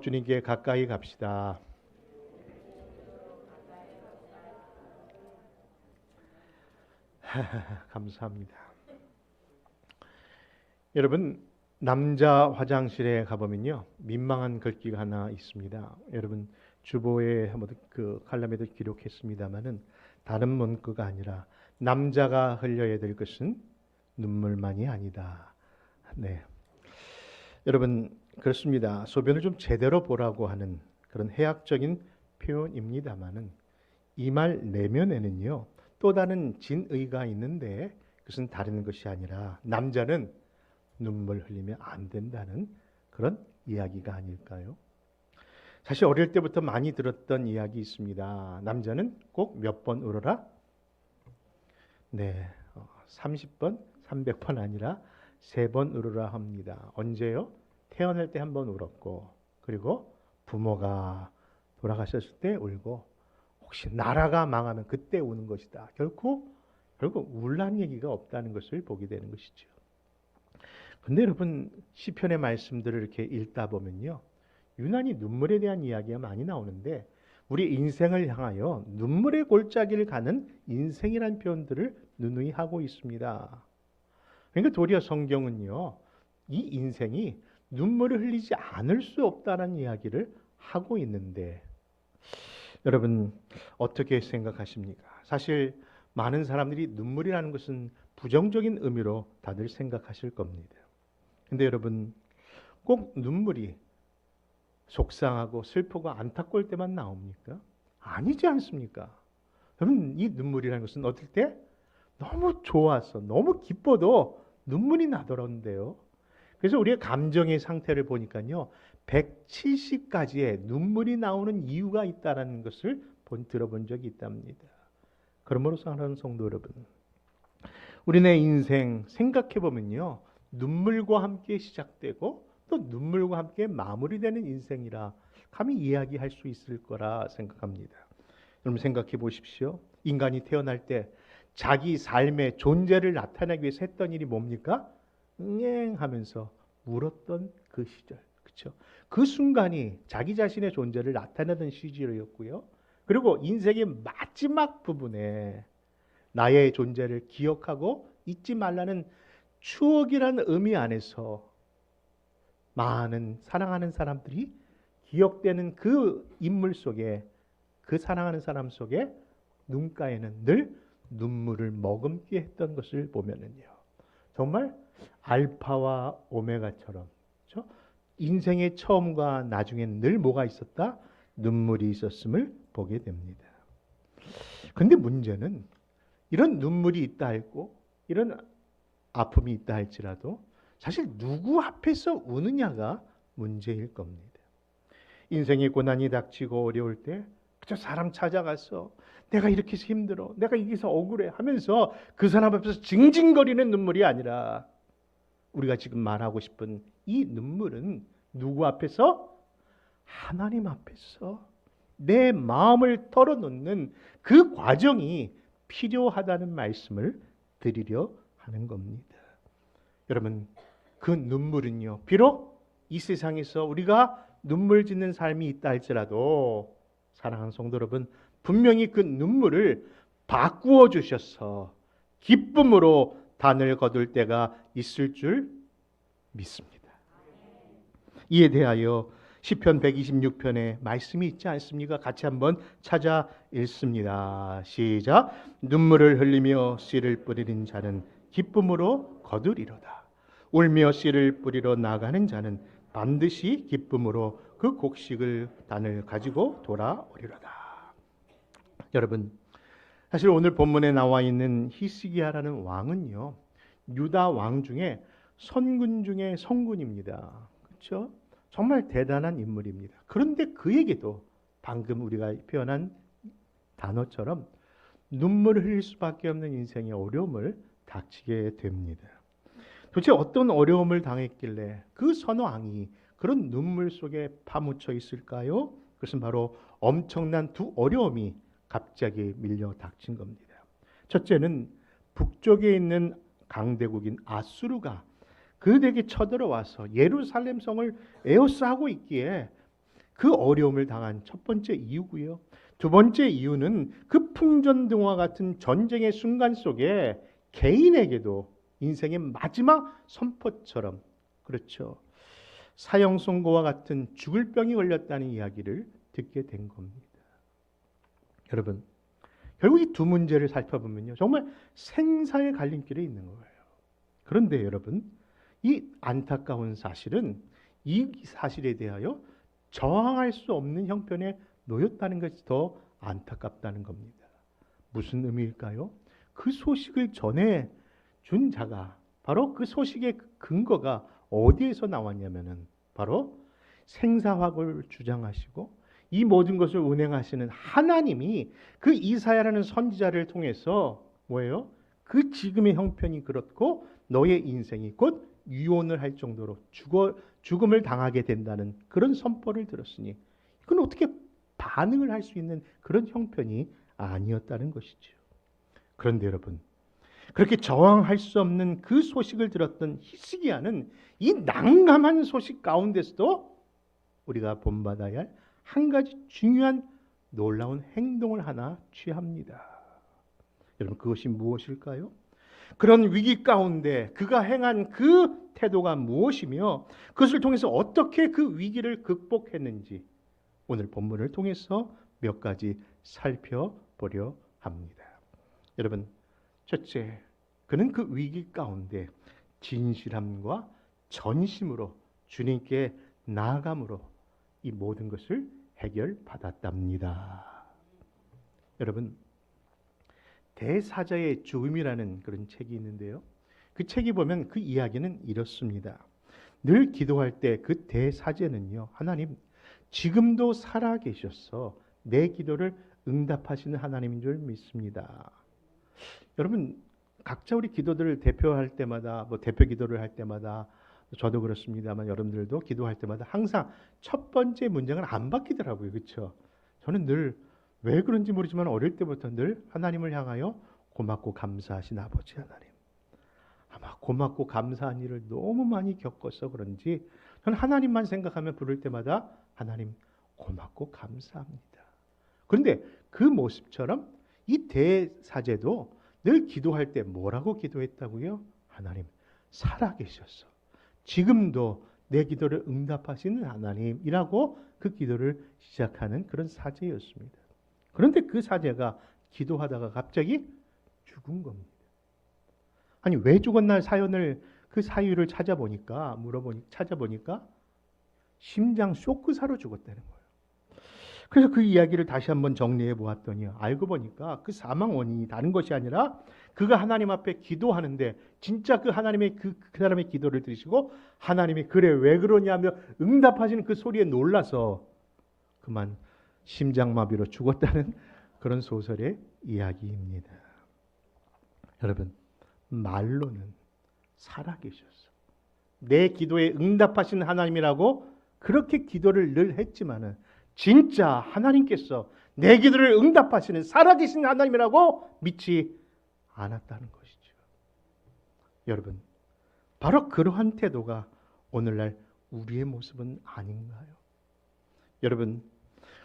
주님께 가까이 갑시다. 감사합니다. 여러분, 남자 화장실에 가보면요, 민망한 글귀가 하나 있습니다. 여러분, 주보에 한번 그 칼럼에도 기록했습니다만은 다른 문구가 아니라 남자가 흘려야 될 것은 눈물만이 아니다. 네, 여러분 그렇습니다. 소변을 좀 제대로 보라고 하는 그런 해학적인 표현입니다만은 이 말 내면에는요, 또 다른 진의가 있는데 그것은 다른 것이 아니라 남자는 눈물 흘리면 안 된다는 그런 이야기가 아닐까요? 사실 어릴 때부터 많이 들었던 이야기 있습니다. 남자는 꼭 몇 번 울어라? 네, 30번, 300번 아니라 3번 울으라 합니다. 언제요? 태어날 때 한 번 울었고, 그리고 부모가 돌아가셨을 때 울고, 혹시 나라가 망하면 그때 우는 것이다. 결국 울란 얘기가 없다는 것을 보게 되는 것이죠. 근데 여러분, 시편의 말씀들을 이렇게 읽다 보면요, 유난히 눈물에 대한 이야기가 많이 나오는데 우리 인생을 향하여 눈물의 골짜기를 가는 인생이라는 표현들을 누누이 하고 있습니다. 그러니까 도리어 성경은요, 이 인생이 눈물을 흘리지 않을 수 없다는 이야기를 하고 있는데, 여러분 어떻게 생각하십니까? 사실 많은 사람들이 눈물이라는 것은 부정적인 의미로 다들 생각하실 겁니다. 근데 여러분, 꼭 눈물이 속상하고 슬프고 안타까울 때만 나옵니까? 아니지 않습니까? 여러분, 이 눈물이라는 것은 어떨 때 너무 좋아서 너무 기뻐도 눈물이 나더라는데요. 그래서 우리의 감정의 상태를 보니까요, 170가지의 눈물이 나오는 이유가 있다는 것을 들어본 적이 있답니다. 그러므로서 하는 성도 여러분, 우리네 인생 생각해 보면요, 눈물과 함께 시작되고 또 눈물과 함께 마무리되는 인생이라 감히 이야기할 수 있을 거라 생각합니다. 여러분 생각해 보십시오. 인간이 태어날 때 자기 삶의 존재를 나타내기 위해서 했던 일이 뭡니까? 응행하면서 울었던 그 시절, 그렇죠? 그 순간이 자기 자신의 존재를 나타내던 시절이었고요. 그리고 인생의 마지막 부분에 나의 존재를 기억하고 잊지 말라는 추억이라는 의미 안에서 많은 사랑하는 사람들이 기억되는 그 인물 속에, 그 사랑하는 사람 속에 눈가에는 늘 눈물을 머금게 했던 것을 보면은요, 정말 알파와 오메가처럼, 그렇죠? 인생의 처음과 나중에는 늘 뭐가 있었다? 눈물이 있었음을 보게 됩니다. 근데 문제는 이런 눈물이 있다 할고 이런 아픔이 있다 할지라도 사실 누구 앞에서 우느냐가 문제일 겁니다. 인생의 고난이 닥치고 어려울 때 그저 사람 찾아가서 내가 이렇게 해서 힘들어, 내가 이게서 억울해 하면서 그 사람 앞에서 징징거리는 눈물이 아니라 우리가 지금 말하고 싶은 이 눈물은 누구 앞에서? 하나님 앞에서 내 마음을 털어놓는 그 과정이 필요하다는 말씀을 드리려 하는 겁니다. 여러분, 그 눈물은요, 비록 이 세상에서 우리가 눈물 짓는 삶이 있다 할지라도 사랑하는 성도 여러분, 분명히 그 눈물을 바꾸어 주셔서 기쁨으로 단을 거둘 때가 있을 줄 믿습니다. 이에 대하여 시편 126편에 말씀이 있지 않습니까? 같이 한번 찾아 읽습니다. 시작. 눈물을 흘리며 씨를 뿌리는 자는 기쁨으로 거두리로다. 울며 씨를 뿌리러 나가는 자는 반드시 기쁨으로 그 곡식을 단을 가지고 돌아오리로다. 여러분, 사실 오늘 본문에 나와 있는 히스기야라는 왕은요, 유다 왕 중에 선군 중에 성군입니다. 그렇죠? 정말 대단한 인물입니다. 그런데 그에게도 방금 우리가 표현한 단어처럼 눈물을 흘릴 수밖에 없는 인생의 어려움을 닥치게 됩니다. 도대체 어떤 어려움을 당했길래 그 선왕이 그런 눈물 속에 파묻혀 있을까요? 그것은 바로 엄청난 두 어려움이 갑자기 밀려 닥친 겁니다. 첫째는 북쪽에 있는 강대국인 아수르가 그들에게 쳐들어와서 예루살렘 성을 에워싸고 있기에 그 어려움을 당한 첫 번째 이유고요. 두 번째 이유는 그 풍전등화 같은 전쟁의 순간 속에 개인에게도 인생의 마지막 선포처럼, 그렇죠, 사형 선고와 같은 죽을 병이 걸렸다는 이야기를 듣게 된 겁니다. 여러분, 결국 이 두 문제를 살펴보면요, 정말 생사의 갈림길에 있는 거예요. 그런데 여러분, 이 안타까운 사실은 이 사실에 대하여 저항할 수 없는 형편에 놓였다는 것이 더 안타깝다는 겁니다. 무슨 의미일까요? 그 소식을 전해 준 자가, 바로 그 소식의 근거가 어디에서 나왔냐면은 바로 생사화를 주장하시고 이 모든 것을 운행하시는 하나님이 그 이사야라는 선지자를 통해서 뭐예요? 그 지금의 형편이 그렇고 너의 인생이 곧 유언을 할 정도로 죽음을 당하게 된다는 그런 선포를 들었으니 이건 어떻게 반응을 할 수 있는 그런 형편이 아니었다는 것이죠. 그런데 여러분, 그렇게 저항할 수 없는 그 소식을 들었던 히스기야는 이 난감한 소식 가운데서도 우리가 본받아야 할 한 가지 중요한 놀라운 행동을 하나 취합니다. 여러분, 그것이 무엇일까요? 그런 위기 가운데 그가 행한 그 태도가 무엇이며 그것을 통해서 어떻게 그 위기를 극복했는지 오늘 본문을 통해서 몇 가지 살펴보려 합니다. 여러분, 첫째, 그는 그 위기 가운데 진실함과 전심으로 주님께 나아감으로 이 모든 것을 해결받았답니다. 여러분, 대사자의 죽음이라는 그런 책이 있는데요, 그 책이 보면 그 이야기는 이렇습니다. 늘 기도할 때 그 대사제는요, 하나님 지금도 살아계셔서 내 기도를 응답하시는 하나님인 줄 믿습니다. 여러분, 각자 우리 기도들을 대표할 때마다, 대표 기도를 할 때마다, 저도 그렇습니다만 여러분들도 기도할 때마다 항상 첫 번째 문장은 안 바뀌더라고요. 그렇죠? 저는 늘 왜 그런지 모르지만 어릴 때부터 늘 하나님을 향하여 고맙고 감사하신 아버지 하나님, 아마 고맙고 감사한 일을 너무 많이 겪어서 그런지 저는 하나님만 생각하면 부를 때마다 하나님 고맙고 감사합니다. 그런데 그 모습처럼 이 대사제도 늘 기도할 때 뭐라고 기도했다고요? 하나님 살아계셔서 지금도 내 기도를 응답하시는 하나님이라고 그 기도를 시작하는 그런 사제였습니다. 그런데 그 사제가 기도하다가 갑자기 죽은 겁니다. 아니, 왜 죽었나 사연을, 그 사유를 찾아보니까 심장 쇼크사로 죽었다는 거예요. 그래서 그 이야기를 다시 한번 정리해 보았더니 알고 보니까 그 사망 원인이 다른 것이 아니라 그가 하나님 앞에 기도하는데 진짜 그 하나님의 그 사람의 기도를 들으시고 하나님이 그래 왜 그러냐며 응답하시는 그 소리에 놀라서 그만 심장마비로 죽었다는 그런 소설의 이야기입니다. 여러분, 말로는 살아계셔서 내 기도에 응답하시는 하나님이라고 그렇게 기도를 늘 했지만은 진짜 하나님께서 내 기도를 응답하시는 살아계신 하나님이라고 믿지 않았다는 것이죠. 여러분, 바로 그러한 태도가 오늘날 우리의 모습은 아닌가요? 여러분,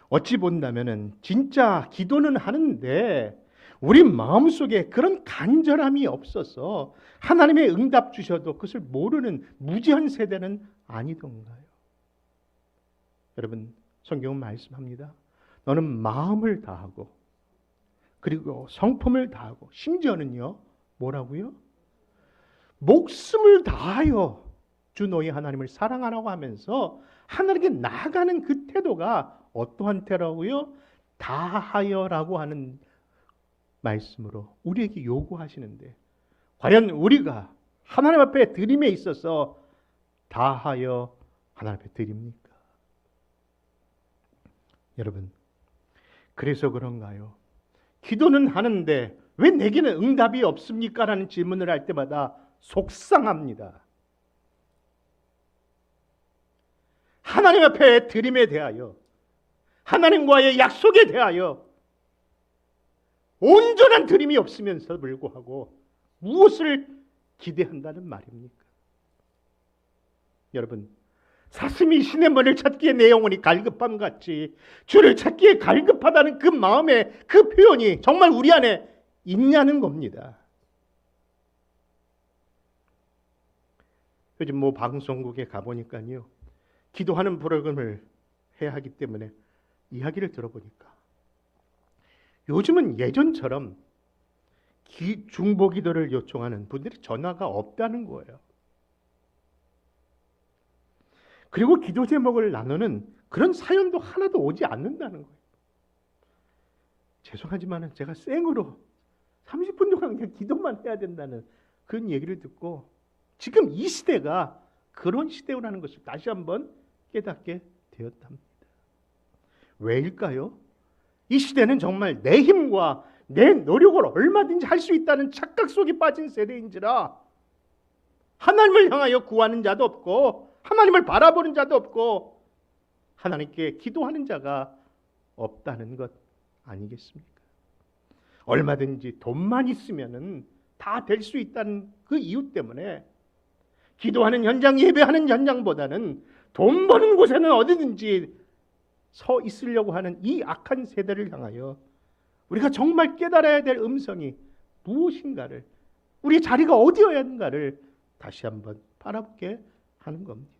어찌 본다면은 진짜 기도는 하는데 우리 마음속에 그런 간절함이 없어서 하나님의 응답 주셔도 그것을 모르는 무지한 세대는 아니던가요? 여러분, 성경은 말씀합니다. 너는 마음을 다하고 그리고 성품을 다하고 심지어는요 뭐라고요? 목숨을 다하여 주 너희 하나님을 사랑하라고 하면서 하나님께 나아가는 그 태도가 어떠한 태도라고요? 다하여라고 하는 말씀으로 우리에게 요구하시는데 과연 우리가 하나님 앞에 드림에 있어서 다하여 하나님 앞에 드립니까? 여러분, 그래서 그런가요? 기도는 하는데 왜 내게는 응답이 없습니까? 라는 질문을 할 때마다 속상합니다. 하나님 앞에 드림에 대하여 하나님과의 약속에 대하여 온전한 드림이 없으면서 불구하고 무엇을 기대한다는 말입니까? 여러분, 사슴이 시냇물을 찾기에 내 영혼이 갈급함 같이 주를 찾기에 갈급하다는 그 마음의 그 표현이 정말 우리 안에 있냐는 겁니다. 요즘 뭐 방송국에 가보니까요, 기도하는 프로그램을 해야 하기 때문에 이야기를 들어보니까 요즘은 예전처럼 중보기도를 요청하는 분들이 전화가 없다는 거예요. 그리고 기도 제목을 나누는 그런 사연도 하나도 오지 않는다는 거예요. 죄송하지만 제가 생으로 30분 동안 그냥 기도만 해야 된다는 그런 얘기를 듣고 지금 이 시대가 그런 시대라는 것을 다시 한번 깨닫게 되었답니다. 왜일까요? 이 시대는 정말 내 힘과 내 노력을 얼마든지 할 수 있다는 착각 속에 빠진 세대인지라 하나님을 향하여 구하는 자도 없고 하나님을 바라보는 자도 없고 하나님께 기도하는 자가 없다는 것 아니겠습니까? 얼마든지 돈만 있으면은 다 될 수 있다는 그 이유 때문에 기도하는 현장, 예배하는 현장보다는 돈 버는 곳에는 어디든지 서 있으려고 하는 이 악한 세대를 향하여 우리가 정말 깨달아야 될 음성이 무엇인가를, 우리 자리가 어디여야 하는가를 다시 한번 바라보게 하는 겁니다.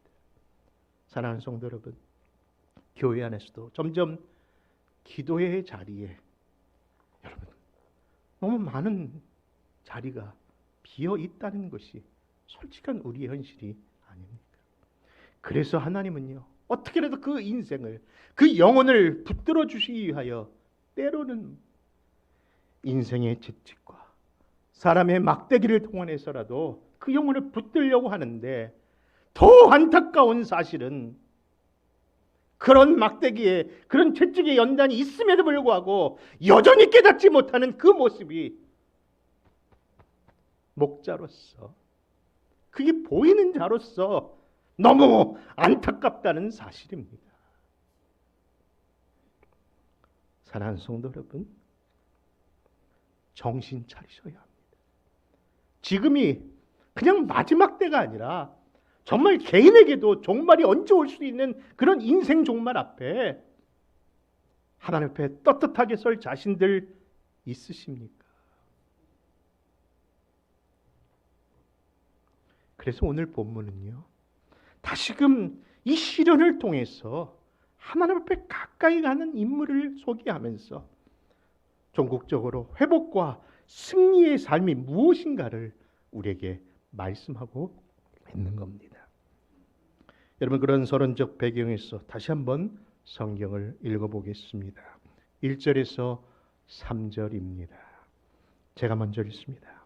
사랑하는 성도 여러분, 교회 안에서도 점점 기도의 자리에 여러분 너무 많은 자리가 비어 있다는 것이 솔직한 우리의 현실이 아닙니까? 그래서 하나님은요, 어떻게라도 그 인생을, 그 영혼을 붙들어 주시기 위하여 때로는 인생의 채찍과 사람의 막대기를 동원해서라도 그 영혼을 붙들려고 하는데, 더 안타까운 사실은 그런 막대기에, 그런 채찍의 연단이 있음에도 불구하고 여전히 깨닫지 못하는 그 모습이 목자로서, 그게 보이는 자로서 너무 안타깝다는 사실입니다. 사랑하는 성도 여러분, 정신 차리셔야 합니다. 지금이 그냥 마지막 때가 아니라 정말 개인에게도 종말이 언제 올 수 있는 그런 인생 종말 앞에 하나님 앞에 떳떳하게 설 자신들 있으십니까? 그래서 오늘 본문은요, 다시금 이 시련을 통해서 하나님 앞에 가까이 가는 인물을 소개하면서 전국적으로 회복과 승리의 삶이 무엇인가를 우리에게 말씀하고 있는 겁니다. 여러분, 그런 서론적 배경에서 다시 한번 성경을 읽어보겠습니다. 1절에서 3절입니다. 제가 먼저 읽습니다.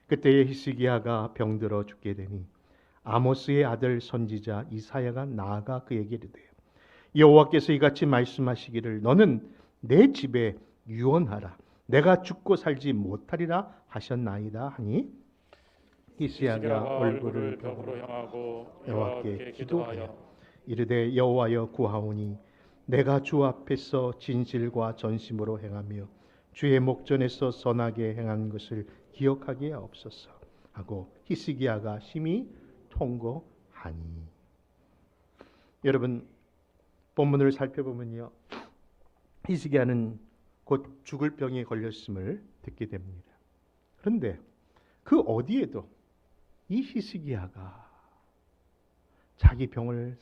그때에 히스기야가 병들어 죽게 되니 아모스의 아들 선지자 이사야가 나아가 그에게 이르되, 여호와께서 이같이 말씀하시기를 너는 내 집에 유언하라. 내가 죽고 살지 못하리라 하셨나이다 하니, 히스기야가 얼굴을 벽으로 향하고 여호와께 기도하여 이르되, 여호와여 구하오니 내가 주 앞에서 진실과 전심으로 행하며 주의 목전에서 선하게 행한 것을 기억하게 하옵소서 하고 히스기야가 심히 통곡하니. 여러분, 본문을 살펴보면요, 히스기야는 곧 죽을 병에 걸렸음을 듣게 됩니다. 그런데 그 어디에도 이 히스기야가 자기 병을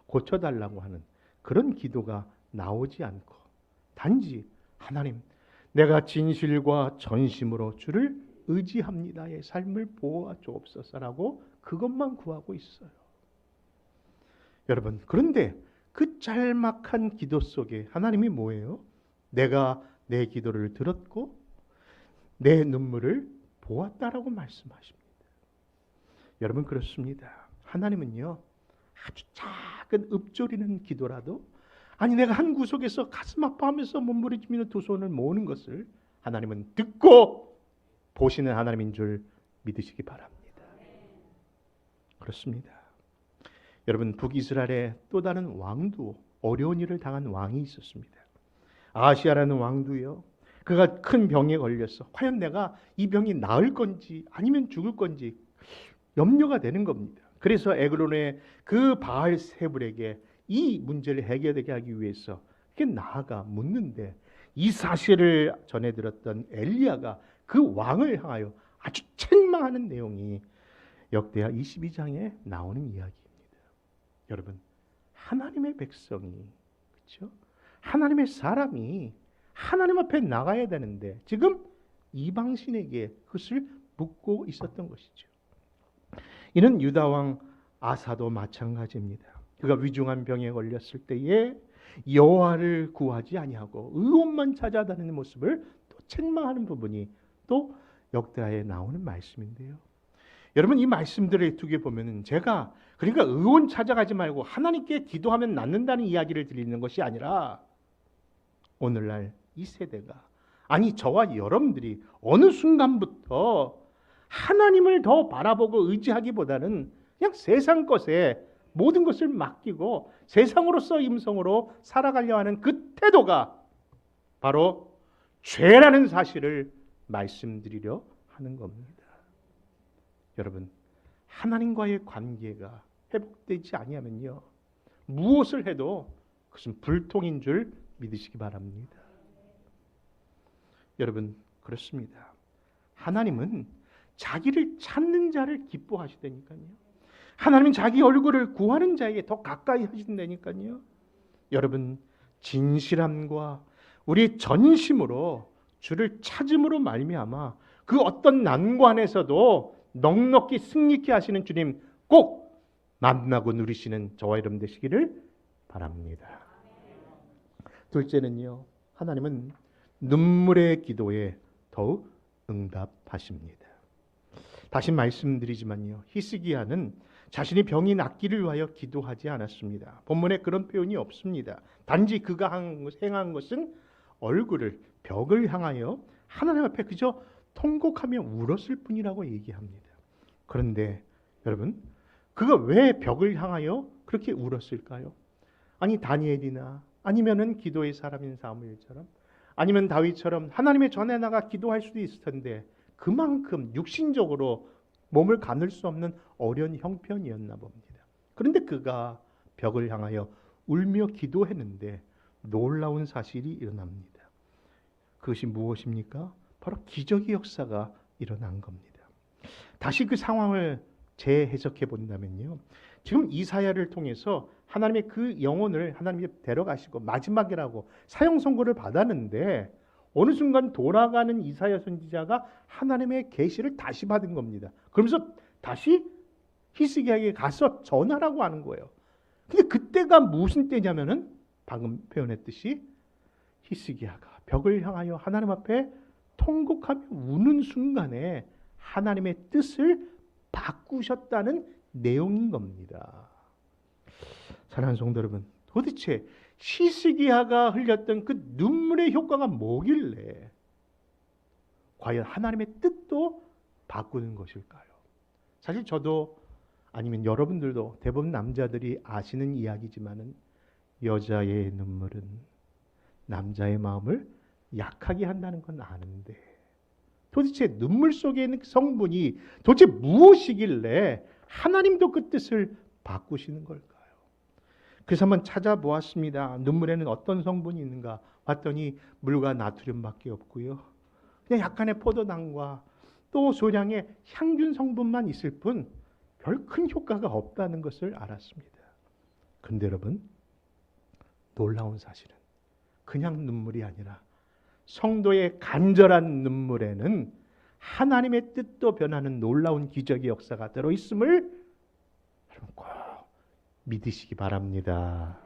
고쳐달라고 하는 그런 기도가 나오지 않고 단지 하나님, 내가 진실과 전심으로 주를 의지합니다의 삶을 보아 주옵소서라고 그것만 구하고 있어요. 여러분, 그런데 그 짤막한 기도 속에 하나님이 뭐예요? 내가 내 기도를 들었고 내 눈물을 보았다라고 말씀하십니다. 여러분, 그렇습니다. 하나님은요, 아주 작은 읊조리는 기도라도, 아니 내가 한 구석에서 가슴 아파하면서 몸부림치며 두 손을 모으는 것을 하나님은 듣고 보시는 하나님인 줄 믿으시기 바랍니다. 그렇습니다. 여러분, 북이스라엘에 또 다른 왕도 어려운 일을 당한 왕이 있었습니다. 아하시야라는 왕도요, 그가 큰 병에 걸려서 과연 내가 이 병이 나을 건지 아니면 죽을 건지 염려가 되는 겁니다. 그래서 에글론의 그 바알세불에게 이 문제를 해결되게 하기 위해서 이렇게 나아가 묻는데, 이 사실을 전해 들었던 엘리야가 그 왕을 향하여 아주 책망하는 내용이 역대하 22장에 나오는 이야기입니다. 여러분, 하나님의 백성이, 그렇죠? 하나님의 사람이 하나님 앞에 나가야 되는데 지금 이방신에게 그것을 묻고 있었던 것이죠. 이는 유다 왕 아사도 마찬가지입니다. 그가 위중한 병에 걸렸을 때에 여호와를 구하지 아니하고 의원만 찾아다니는 모습을 또 책망하는 부분이 또 역대하에 나오는 말씀인데요. 여러분, 이 말씀들을 두 개 보면은 제가 그러니까 의원 찾아가지 말고 하나님께 기도하면 낫는다는 이야기를 드리는 것이 아니라, 오늘날 이 세대가, 아니 저와 여러분들이 어느 순간부터 하나님을 더 바라보고 의지하기보다는 그냥 세상 것에 모든 것을 맡기고 세상으로서 임성으로 살아가려 하는 그 태도가 바로 죄라는 사실을 말씀드리려 하는 겁니다. 여러분, 하나님과의 관계가 회복되지 아니하면요, 무엇을 해도 그것은 불통인 줄 믿으시기 바랍니다. 여러분, 그렇습니다. 하나님은 자기를 찾는 자를 기뻐하시다니까요. 하나님은 자기 얼굴을 구하는 자에게 더 가까이 하신다니까요. 여러분, 진실함과 우리 전심으로 주를 찾음으로 말미암아 그 어떤 난관에서도 넉넉히 승리케 하시는 주님 꼭 만나고 누리시는 저와 여러분 되시기를 바랍니다. 둘째는요, 하나님은 눈물의 기도에 더욱 응답하십니다. 다시 말씀드리지만요, 히스기야는 자신이 병이 낫기를 위하여 기도하지 않았습니다. 본문에 그런 표현이 없습니다. 단지 그가 행한 것은 얼굴을 벽을 향하여 하나님 앞에 그저 통곡하며 울었을 뿐이라고 얘기합니다. 그런데 여러분, 그가 왜 벽을 향하여 그렇게 울었을까요? 아니 다니엘이나 아니면은 기도의 사람인 사무엘처럼, 아니면 다윗처럼 하나님의 전에 나가 기도할 수도 있을 텐데 그만큼 육신적으로 몸을 가눌 수 없는 어려운 형편이었나 봅니다. 그런데 그가 벽을 향하여 울며 기도했는데 놀라운 사실이 일어납니다. 그것이 무엇입니까? 바로 기적의 역사가 일어난 겁니다. 다시 그 상황을 재해석해 본다면요, 지금 이사야를 통해서 하나님의 그 영혼을 하나님이 데려가시고 마지막이라고 사형 선고를 받았는데, 어느 순간 돌아가는 이사야 선지자가 하나님의 계시를 다시 받은 겁니다. 그러면서 다시 히스기야에게 가서 전하라고 하는 거예요. 근데 그때가 무슨 때냐면은 방금 표현했듯이 히스기야가 벽을 향하여 하나님 앞에 통곡하며 우는 순간에 하나님의 뜻을 바꾸셨다는 내용인 겁니다. 사랑하는 성도 여러분, 도대체 히스기야가 흘렸던 그 눈물의 효과가 뭐길래 과연 하나님의 뜻도 바꾸는 것일까요? 사실 저도 아니면 여러분들도 대부분 남자들이 아시는 이야기지만은 여자의 눈물은 남자의 마음을 약하게 한다는 건 아는데, 도대체 눈물 속에 있는 성분이 도대체 무엇이길래 하나님도 그 뜻을 바꾸시는 걸까요? 그래서 한번 찾아보았습니다. 눈물에는 어떤 성분이 있는가 봤더니 물과 나트륨밖에 없고요, 그냥 약간의 포도당과 또 소량의 향균 성분만 있을 뿐 별 큰 효과가 없다는 것을 알았습니다. 그런데 여러분, 놀라운 사실은 그냥 눈물이 아니라 성도의 간절한 눈물에는 하나님의 뜻도 변하는 놀라운 기적의 역사가 들어있음을 여러분 꼭 믿으시기 바랍니다.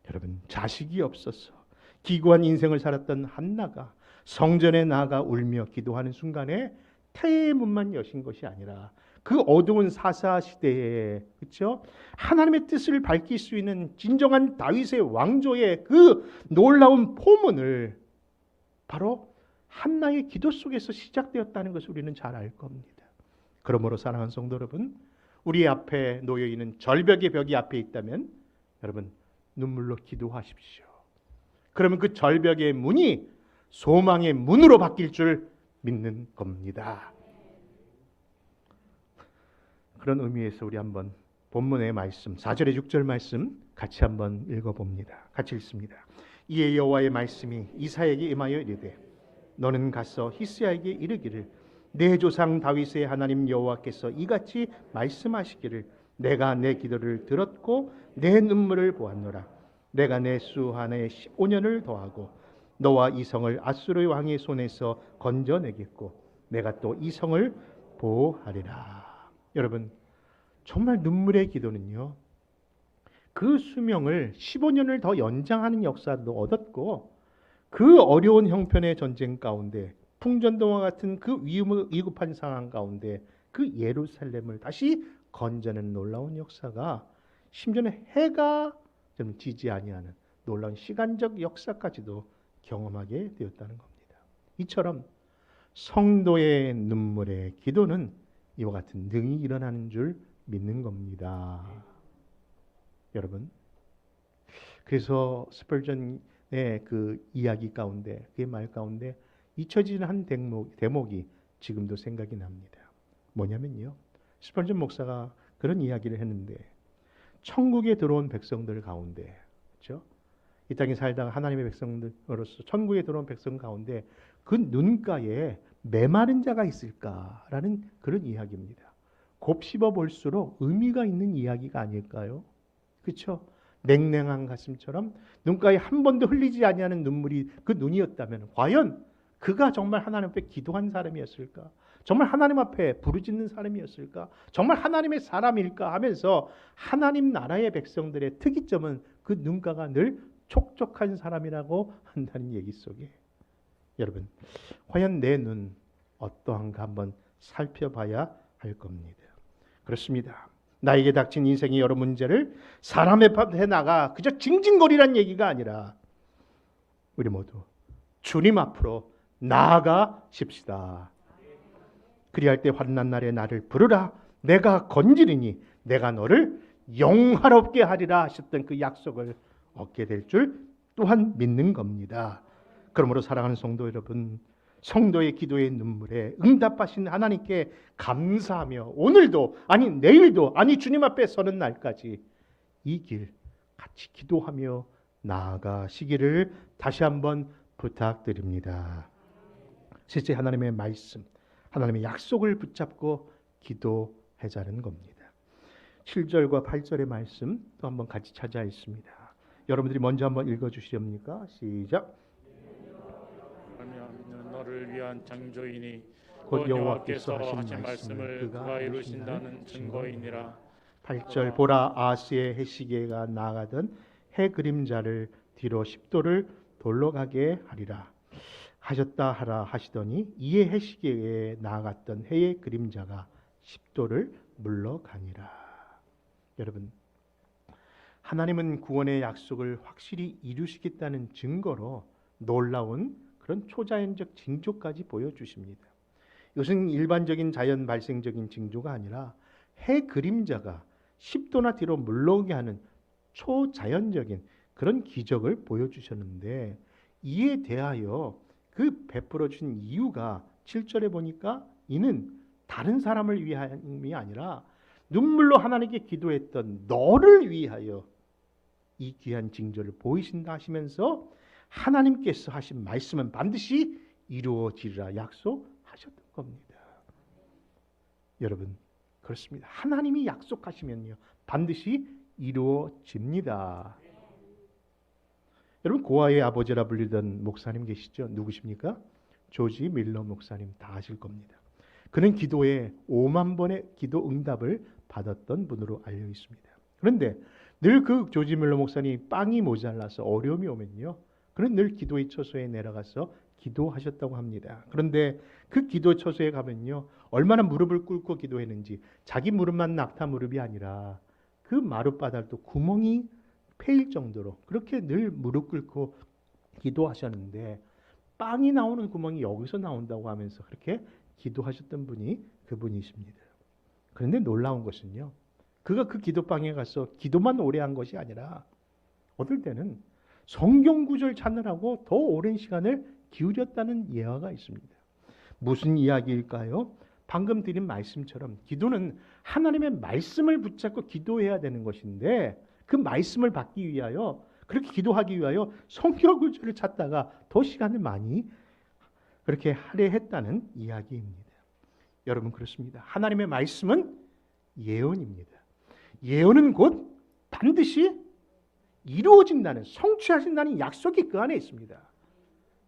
여러분, 자식이 없어서 기구한 인생을 살았던 한나가 성전에 나아가 울며 기도하는 순간에 태의 문만 여신 것이 아니라 그 어두운 사사 시대에, 그렇죠? 하나님의 뜻을 밝힐 수 있는 진정한 다윗의 왕조의 그 놀라운 포문을 바로 한나의 기도 속에서 시작되었다는 것을 우리는 잘 알 겁니다. 그러므로 사랑하는 성도 여러분, 우리 앞에 놓여 있는 절벽의 벽이 앞에 있다면 여러분 눈물로 기도하십시오. 그러면 그 절벽의 문이 소망의 문으로 바뀔 줄 믿는 겁니다. 그런 의미에서 우리 한번 본문의 말씀 4절에 6절 말씀 같이 한번 읽어봅니다. 같이 읽습니다. 이에 여호와의 말씀이 이사야에게 임하여 이르되 너는 가서 히스야에게 이르기를 내 조상 다윗의 하나님 여호와께서 이같이 말씀하시기를 내가 내 기도를 들었고 내 눈물을 보았노라. 내가 내 수한에 15년을 더하고 너와 이 성을 아수르 왕의 손에서 건져내겠고 내가 또 이 성을 보호하리라. 여러분, 정말 눈물의 기도는요, 그 수명을 15년을 더 연장하는 역사도 얻었고 그 어려운 형편의 전쟁 가운데 풍전등과 같은 그 위급한 상황 가운데 그 예루살렘을 다시 건져낸 놀라운 역사가 심지어는 해가 좀 지지 아니하는 놀라운 시간적 역사까지도 경험하게 되었다는 겁니다. 이처럼 성도의 눈물의 기도는 이와 같은 능이 일어나는 줄 믿는 겁니다. 여러분, 그래서 스펄전의 그 이야기 가운데, 그의 말 가운데 잊혀지는 한 대목이 지금도 생각이 납니다. 뭐냐면요, 스펄전 목사가 그런 이야기를 했는데 천국에 들어온 백성들 가운데, 그렇죠? 이 땅에 살다가 하나님의 백성으로서 천국에 들어온 백성 가운데 그 눈가에 메마른 자가 있을까라는 그런 이야기입니다. 곱씹어 볼수록 의미가 있는 이야기가 아닐까요? 그렇죠? 냉랭한 가슴처럼 눈가에 한 번도 흘리지 아니하는 눈물이 그 눈이었다면 과연 그가 정말 하나님 앞에 기도한 사람이었을까? 정말 하나님 앞에 부르짖는 사람이었을까? 정말 하나님의 사람일까 하면서 하나님 나라의 백성들의 특이점은 그 눈가가 늘 촉촉한 사람이라고 한다는 얘기 속에, 여러분, 과연 내 눈 어떠한가 한번 살펴봐야 할 겁니다. 그렇습니다. 나에게 닥친 인생의 여러 문제를 사람의 앞에 나가 그저 징징거리란 얘기가 아니라 우리 모두 주님 앞으로 나아가십시다. 그리할 때 환난 날에 나를 부르라. 내가 건지리니 내가 너를 영화롭게 하리라 하셨던 그 약속을 얻게 될 줄 또한 믿는 겁니다. 그러므로 사랑하는 성도 여러분, 성도의 기도의 눈물에 응답하신 하나님께 감사하며 오늘도 아니 내일도 아니 주님 앞에 서는 날까지 이 길 같이 기도하며 나아가시기를 다시 한번 부탁드립니다. 실제 하나님의 말씀, 하나님의 약속을 붙잡고 기도하자는 겁니다. 7절과 8절의 말씀 또 한번 같이 찾아 있습니다. 여러분들이 먼저 한번 읽어주시렵니까? 시작. 너를 위한 창조이니 곧 여호와께서 하신 말씀을 그가 이루신다는 증거이니라. 8절 보라 아스의 해시계가 나아가던 해 그림자를 뒤로 10도를 돌로 가게 하리라 하셨다 하라 하시더니 이에 해시계에 나아갔던 해의 그림자가 10도를 물러가니라. 여러분, 하나님은 구원의 약속을 확실히 이루시겠다는 증거로 놀라운 그런 초자연적 징조까지 보여주십니다. 이것은 일반적인 자연 발생적인 징조가 아니라 해 그림자가 10도나 뒤로 물러오게 하는 초자연적인 그런 기적을 보여주셨는데 이에 대하여 그 베풀어 주신 이유가 7절에 보니까 이는 다른 사람을 위함이 아니라 눈물로 하나님께 기도했던 너를 위하여 이 귀한 징조를 보이신다 하시면서 하나님께서 하신 말씀은 반드시 이루어지리라 약속하셨던 겁니다. 여러분, 그렇습니다. 하나님이 약속하시면요 반드시 이루어집니다. 여러분, 고아의 아버지라 불리던 목사님 계시죠? 누구십니까? 조지 밀러 목사님 다 아실 겁니다. 그는 기도에 5만 번의 기도 응답을 받았던 분으로 알려 있습니다. 그런데 늘 그 조지 밀러 목사님이 빵이 모자라서 어려움이 오면요 그는 늘 기도의 처소에 내려가서 기도하셨다고 합니다. 그런데 그 기도 처소에 가면요 얼마나 무릎을 꿇고 기도했는지 자기 무릎만 낙타 무릎이 아니라 그 마룻바닥도 구멍이 패일 정도로 그렇게 늘 무릎 꿇고 기도하셨는데 빵이 나오는 구멍이 여기서 나온다고 하면서 그렇게 기도하셨던 분이 그분이십니다. 그런데 놀라운 것은요 그가 그 기도방에 가서 기도만 오래 한 것이 아니라 어떨 때는 성경 구절 찾느라고 더 오랜 시간을 기울였다는 예화가 있습니다. 무슨 이야기일까요? 방금 드린 말씀처럼 기도는 하나님의 말씀을 붙잡고 기도해야 되는 것인데 그 말씀을 받기 위하여 그렇게 기도하기 위하여 성경 구절을 찾다가 더 시간을 많이 그렇게 할애했다는 이야기입니다. 여러분 그렇습니다. 하나님의 말씀은 예언입니다. 예언은 곧 반드시 이루어진다는 성취하신다는 약속이 그 안에 있습니다.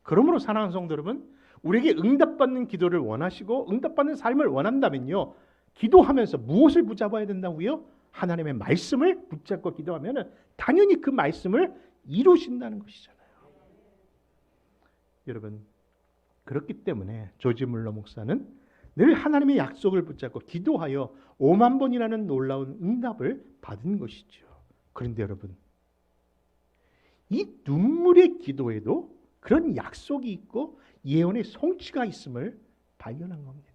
그러므로 사랑하는 성도 여러분, 우리에게 응답받는 기도를 원하시고 응답받는 삶을 원한다면요, 기도하면서 무엇을 붙잡아야 된다고요? 하나님의 말씀을 붙잡고 기도하면 당연히 그 말씀을 이루신다는 것이잖아요. 여러분 그렇기 때문에 조지 물러 목사는 늘 하나님의 약속을 붙잡고 기도하여 5만 번이라는 놀라운 응답을 받은 것이죠. 그런데 여러분, 이 눈물의 기도에도 그런 약속이 있고 예언의 성취가 있음을 발견한 겁니다.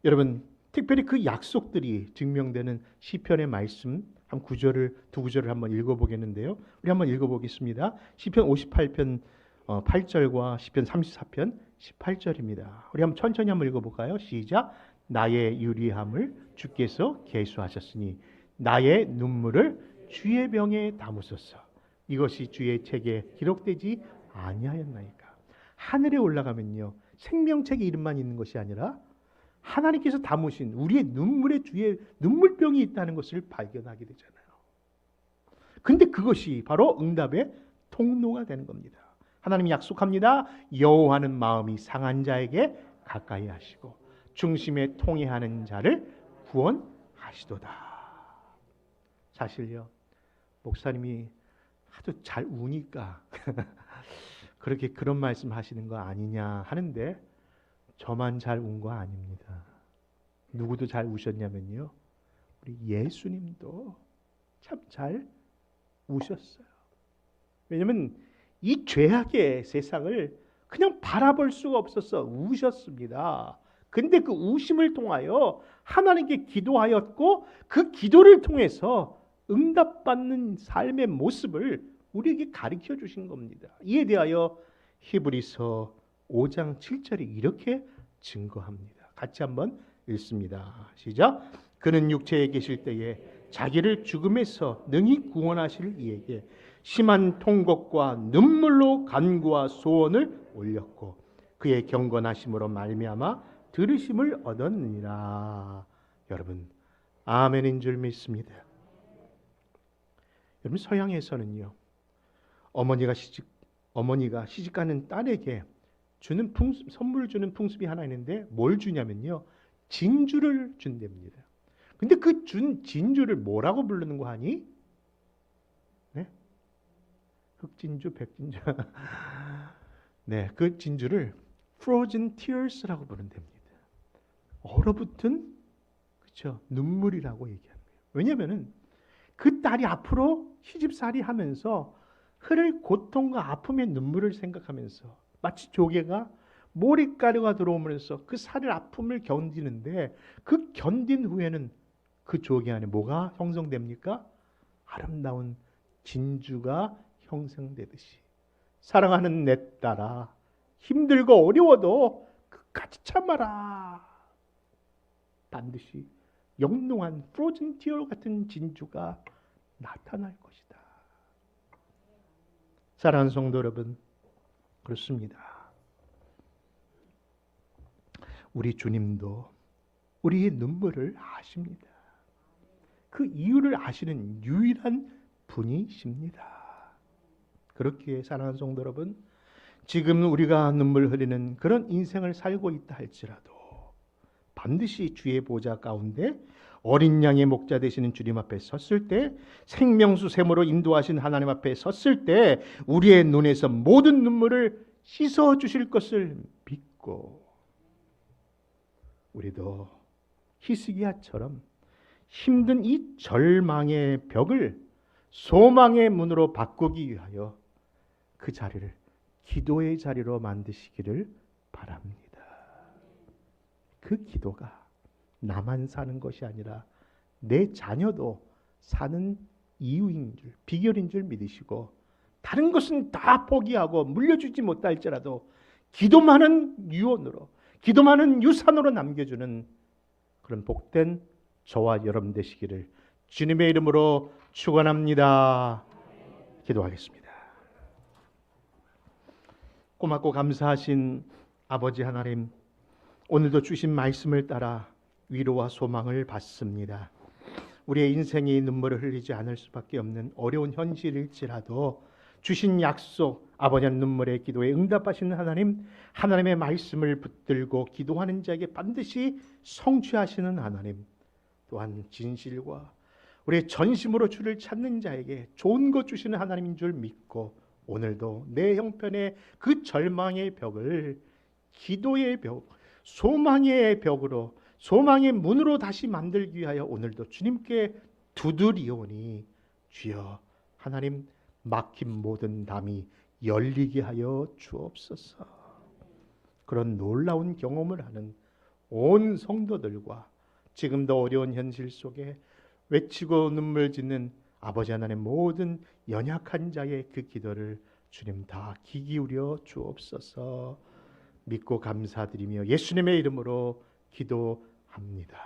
여러분, 특별히 그 약속들이 증명되는 시편의 말씀 한 구절을 두 구절을 한번 읽어보겠는데요. 우리 한번 읽어보겠습니다. 시편 58편 8절과 시편 34편 18절입니다. 우리 한번 천천히 한번 읽어볼까요? 시작. 나의 유리함을 주께서 계수하셨으니 나의 눈물을 주의 병에 담으소서. 이것이 주의 책에 기록되지 아니하였나이까. 하늘에 올라가면요, 생명책의 이름만 있는 것이 아니라 하나님께서 담으신 우리의 눈물에 주의 눈물병이 있다는 것을 발견하게 되잖아요. 근데 그것이 바로 응답의 통로가 되는 겁니다. 하나님이 약속합니다. 여호와는 마음이 상한 자에게 가까이 하시고 중심에 통회하는 자를 구원하시도다. 사실요, 목사님이 하도 잘 우니까 그렇게 그런 말씀 하시는 거 아니냐 하는데 저만 잘 운 거 아닙니다. 누구도 잘 우셨냐면요, 우리 예수님도 참 잘 우셨어요. 왜냐하면 이 죄악의 세상을 그냥 바라볼 수가 없어서 우셨습니다. 근데 그 우심을 통하여 하나님께 기도하였고 그 기도를 통해서 응답받는 삶의 모습을 우리에게 가르쳐 주신 겁니다. 이에 대하여 히브리서 5장 7절이 이렇게 증거합니다. 같이 한번 읽습니다. 시작. 그는 육체에 계실 때에 자기를 죽음에서 능히 구원하실 이에게 심한 통곡과 눈물로 간구와 소원을 올렸고 그의 경건하심으로 말미암아 들으심을 얻었느니라. 여러분 아멘인 줄 믿습니다. 여러분 서양에서는요, 어머니가 시집가는 딸에게 주는 선물을 주는 풍습이 하나 있는데 뭘 주냐면요, 진주를 준답니다. 근데 그 준 진주를 뭐라고 부르는 거 아니? 네? 흑진주, 백진주. 네, 그 진주를 frozen tears라고 부른답니다. 얼어붙은, 그렇죠, 눈물이라고 얘기하는 거예요. 왜냐하면은 그 딸이 앞으로 시집살이 하면서 흐를 고통과 아픔의 눈물을 생각하면서 마치 조개가 모래가루가 들어오면서 그 살을 아픔을 견디는데 그 견딘 후에는 그 조개 안에 뭐가 형성됩니까? 아름다운 진주가 형성되듯이 사랑하는 내 딸아, 힘들고 어려워도 끝까지 참아라. 반드시 영롱한 프로즌 티어 같은 진주가 나타날 것이다. 사랑하는 성도 여러분, 그렇습니다. 우리 주님도 우리의 눈물을 아십니다. 그 이유를 아시는 유일한 분이십니다. 그렇기에 사랑하는 성도 여러분, 지금 우리가 눈물 흐리는 그런 인생을 살고 있다 할지라도 반드시 주의 보좌 가운데 어린 양의 목자 되시는 주님 앞에 섰을 때, 생명수 샘으로 인도하신 하나님 앞에 섰을 때 우리의 눈에서 모든 눈물을 씻어 주실 것을 믿고 우리도 히스기야처럼 힘든 이 절망의 벽을 소망의 문으로 바꾸기 위하여 그 자리를 기도의 자리로 만드시기를 바랍니다. 그 기도가 나만 사는 것이 아니라 내 자녀도 사는 이유인 줄, 비결인 줄 믿으시고 다른 것은 다 포기하고 물려주지 못할지라도 기도만은 유언으로, 기도만은 유산으로 남겨주는 그런 복된 저와 여러분 되시기를 주님의 이름으로 축원합니다. 기도하겠습니다. 고맙고 감사하신 아버지 하나님, 오늘도 주신 말씀을 따라 위로와 소망을 받습니다. 우리의 인생이 눈물을 흘리지 않을 수밖에 없는 어려운 현실일지라도 주신 약속, 아버지 눈물의 기도에 응답하시는 하나님, 하나님의 말씀을 붙들고 기도하는 자에게 반드시 성취하시는 하나님, 또한 진실과 우리의 전심으로 주를 찾는 자에게 좋은 것 주시는 하나님인 줄 믿고 오늘도 내 형편의 그 절망의 벽을 기도의 벽, 소망의 벽으로, 소망의 문으로 다시 만들기 위하여 오늘도 주님께 두드리오니 주여 하나님, 막힌 모든 담이 열리게 하여 주옵소서. 그런 놀라운 경험을 하는 온 성도들과 지금도 어려운 현실 속에 외치고 눈물 짓는 아버지 하나님 모든 연약한 자의 그 기도를 주님 다 귀 기울여 주옵소서. 믿고 감사드리며 예수님의 이름으로 기도합니다.